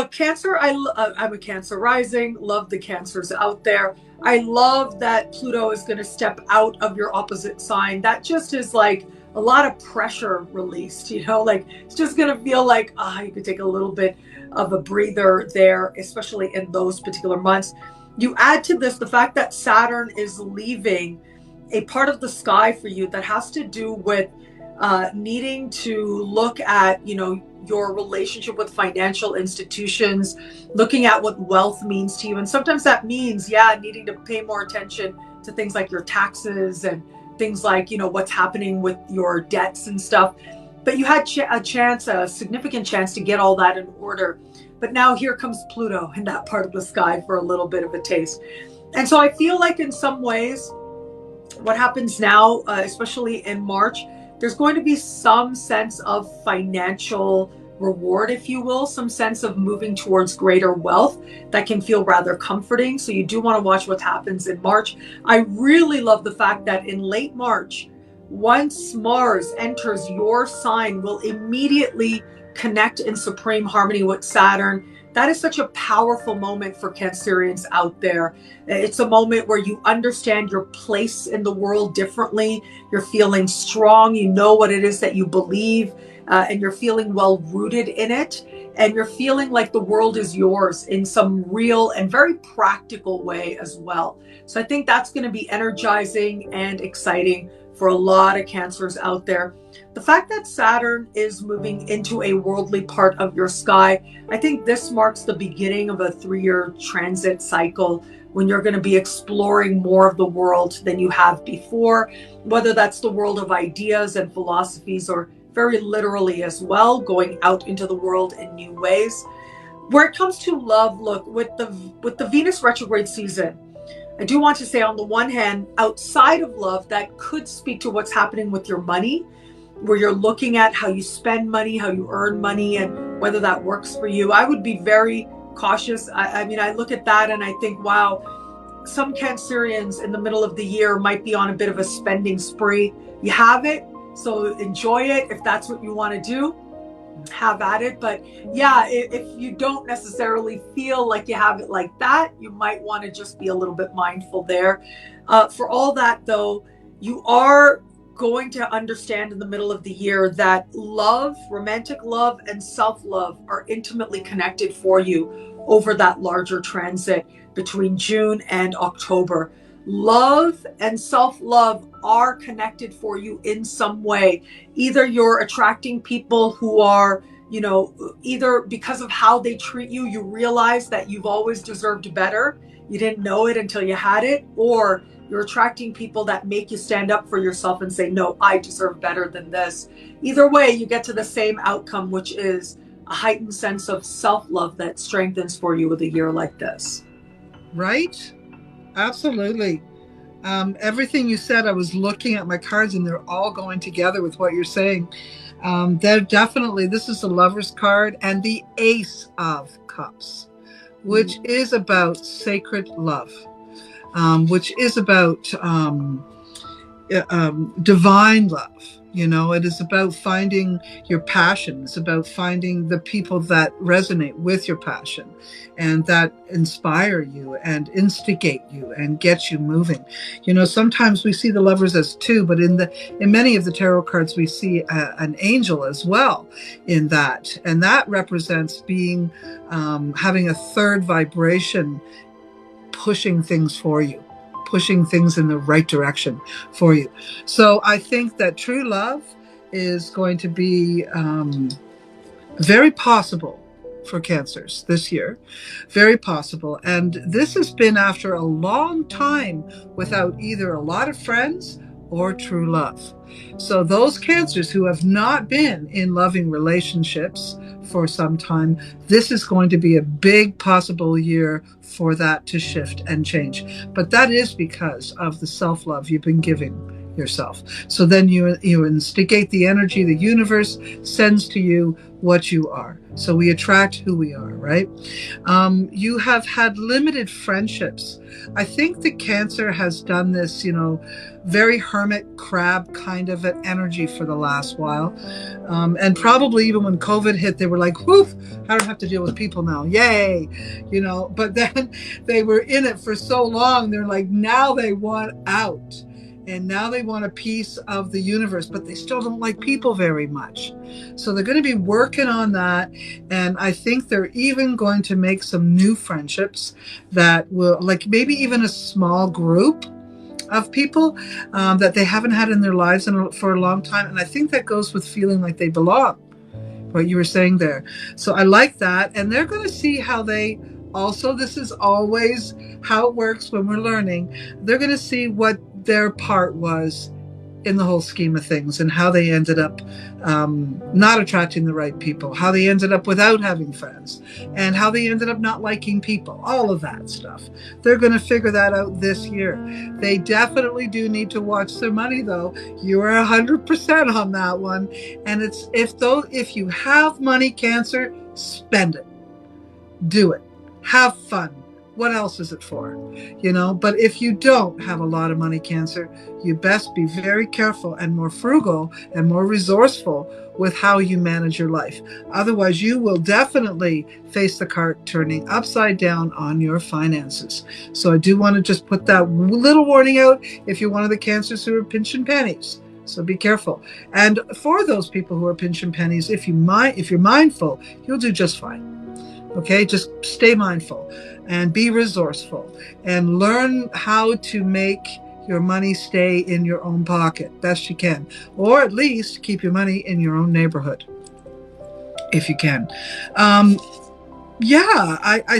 Cancer, I'm a Cancer rising, love the Cancers out there. I love that Pluto is going to step out of your opposite sign. That just is like a lot of pressure released, like it's just going to feel like, you could take a little bit of a breather there, especially in those particular months. You add to this the fact that Saturn is leaving a part of the sky for you that has to do with needing to look at, your relationship with financial institutions, looking at what wealth means to you. And sometimes that means, needing to pay more attention to things like your taxes and things like, what's happening with your debts and stuff. But you had a significant chance to get all that in order. But now here comes Pluto in that part of the sky for a little bit of a taste. And so I feel like in some ways, what happens now, especially in March, there's going to be some sense of financial reward, if you will, some sense of moving towards greater wealth that can feel rather comforting. So you do want to watch what happens in March. I really love the fact that in late March, once Mars enters your sign, will immediately connect in supreme harmony with Saturn. That is such a powerful moment for Cancerians out there. It's a moment where you understand your place in the world differently. You're feeling strong. You know what it is that you believe, and you're feeling well rooted in it. And you're feeling like the world is yours in some real and very practical way as well. So I think that's going to be energizing and exciting for a lot of Cancers out there. The fact that Saturn is moving into a worldly part of your sky, I think this marks the beginning of a 3-year transit cycle when you're going to be exploring more of the world than you have before, whether that's the world of ideas and philosophies or very literally as well, going out into the world in new ways. Where it comes to love, look, with the Venus retrograde season, I do want to say on the one hand, outside of love, that could speak to what's happening with your money, where you're looking at how you spend money, how you earn money, and whether that works for you. I would be very cautious. I mean, I look at that and I think, wow, some Cancerians in the middle of the year might be on a bit of a spending spree. You have it, so enjoy it. If that's what you want to do, have at it. But yeah, if you don't necessarily feel like you have it like that, you might want to just be a little bit mindful there. For all that though, you are going to understand in the middle of the year that love, romantic love, and self-love are intimately connected for you over that larger transit between June and October. Love and self-love are connected for you in some way. Either you're attracting people who are, either because of how they treat you, you realize that you've always deserved better. You didn't know it until you had it, or you're attracting people that make you stand up for yourself and say, no, I deserve better than this. Either way, you get to the same outcome, which is a heightened sense of self-love that strengthens for you with a year like this. Right? Absolutely. Everything you said, I was looking at my cards and they're all going together with what you're saying. They're definitely, this is the Lover's card and the Ace of Cups, which is about sacred love, which is about divine love. It is about finding your passion. It's about finding the people that resonate with your passion and that inspire you and instigate you and get you moving. Sometimes we see the Lovers as two, but in many of the tarot cards, we see an angel as well in that. And that represents being, having a third vibration, pushing things for you, pushing things in the right direction for you. So I think that true love is going to be very possible for Cancers this year. Very possible. And this has been after a long time without either a lot of friends or true love. So those Cancers who have not been in loving relationships for some time, this is going to be a big possible year for that to shift and change. But that is because of the self-love you've been giving yourself. So then you instigate the energy. The universe sends to you what you are. So we attract who we are, right? You have had limited friendships. I think the Cancer has done this, very hermit crab kind of an energy for the last while. And probably even when COVID hit, they were like, whoof, I don't have to deal with people now. Yay. But then they were in it for so long. They're like, now they want out. And now they want a piece of the universe, but they still don't like people very much. So they're going to be working on that. And I think they're even going to make some new friendships that will, like maybe even a small group of people that they haven't had in their lives for a long time. And I think that goes with feeling like they belong, what you were saying there. So I like that. And they're going to see how they also, this is always how it works when we're learning. They're going to see what their part was in the whole scheme of things and how they ended up not attracting the right people, how they ended up without having friends, and how they ended up not liking people, all of that stuff. They're going to figure that out this year. They definitely do need to watch their money, though. You are 100% on that one. And it's if you have money, Cancer, spend it. Do it. Have fun. What else is it for? But if you don't have a lot of money, Cancer, you best be very careful and more frugal and more resourceful with how you manage your life. Otherwise, you will definitely face the cart turning upside down on your finances. So I do want to just put that little warning out if you're one of the Cancers who are pinching pennies. So be careful. And for those people who are pinching pennies, if you're mindful, you'll do just fine. Okay, just stay mindful and be resourceful and learn how to make your money stay in your own pocket best you can, or at least keep your money in your own neighborhood if you can. I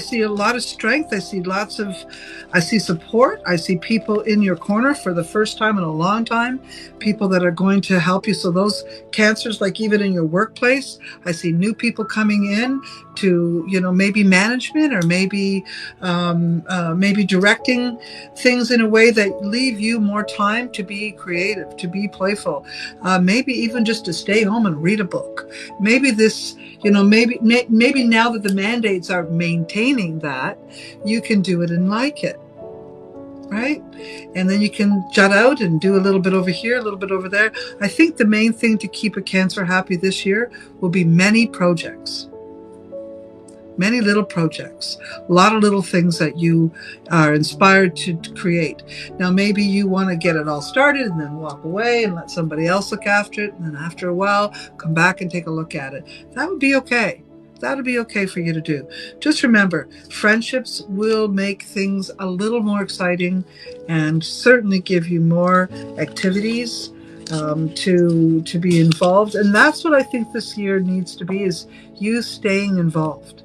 see a lot of strength. I see support. I see people in your corner for the first time in a long time, people that are going to help you. So those Cancers, like even in your workplace, I see new people coming in to, maybe management or maybe directing things in a way that leave you more time to be creative, to be playful, maybe even just to stay home and read a book. Maybe this, maybe now that the mandates are maintaining that, you can do it and like it, right? And then you can jut out and do a little bit over here, a little bit over there. I think the main thing to keep a Cancer happy this year will be many projects. Many little projects, a lot of little things that you are inspired to create. Now, maybe you want to get it all started and then walk away and let somebody else look after it. And then after a while, come back and take a look at it. That would be okay. That would be okay for you to do. Just remember, friendships will make things a little more exciting and certainly give you more activities to be involved. And that's what I think this year needs to be, is you staying involved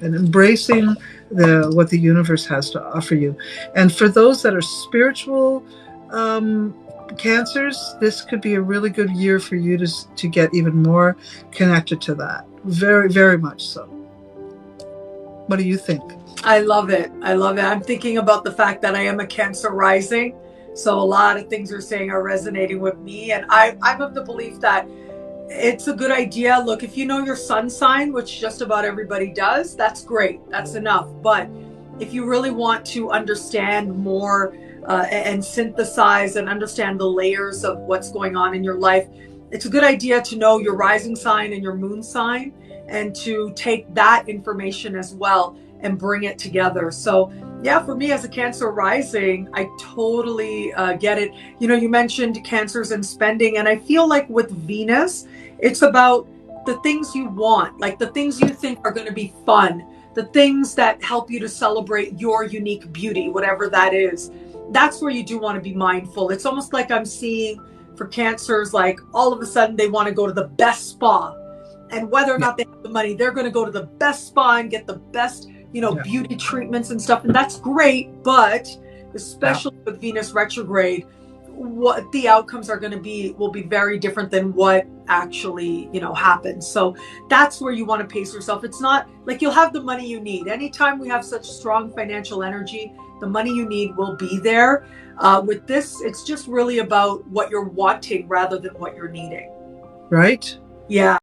and embracing what the universe has to offer you. And for those that are spiritual Cancers, this could be a really good year for you to get even more connected to that. Very, very much so. What do you think? I love it. I'm thinking about the fact that I am a Cancer rising. So a lot of things you're saying are resonating with me. And I'm of the belief that it's a good idea. Look, if you know your sun sign, which just about everybody does, that's great. That's enough. But if you really want to understand more and synthesize and understand the layers of what's going on in your life, it's a good idea to know your rising sign and your moon sign and to take that information as well and bring it together. So yeah, for me as a Cancer rising, I totally get it. You mentioned Cancers and spending, and I feel like with Venus, it's about the things you want, like the things you think are going to be fun, the things that help you to celebrate your unique beauty, whatever that is. That's where you do want to be mindful. It's almost like I'm seeing for Cancers, like all of a sudden they want to go to the best spa. And whether or not they have the money, they're going to go to the best spa and get the best, beauty treatments and stuff. And that's great. But especially with Venus retrograde, what the outcomes are going to be will be very different than what actually, happens. So that's where you want to pace yourself. It's not like you'll have the money you need. Anytime we have such strong financial energy, the money you need will be there. With this, it's just really about what you're wanting rather than what you're needing. Right? Yeah.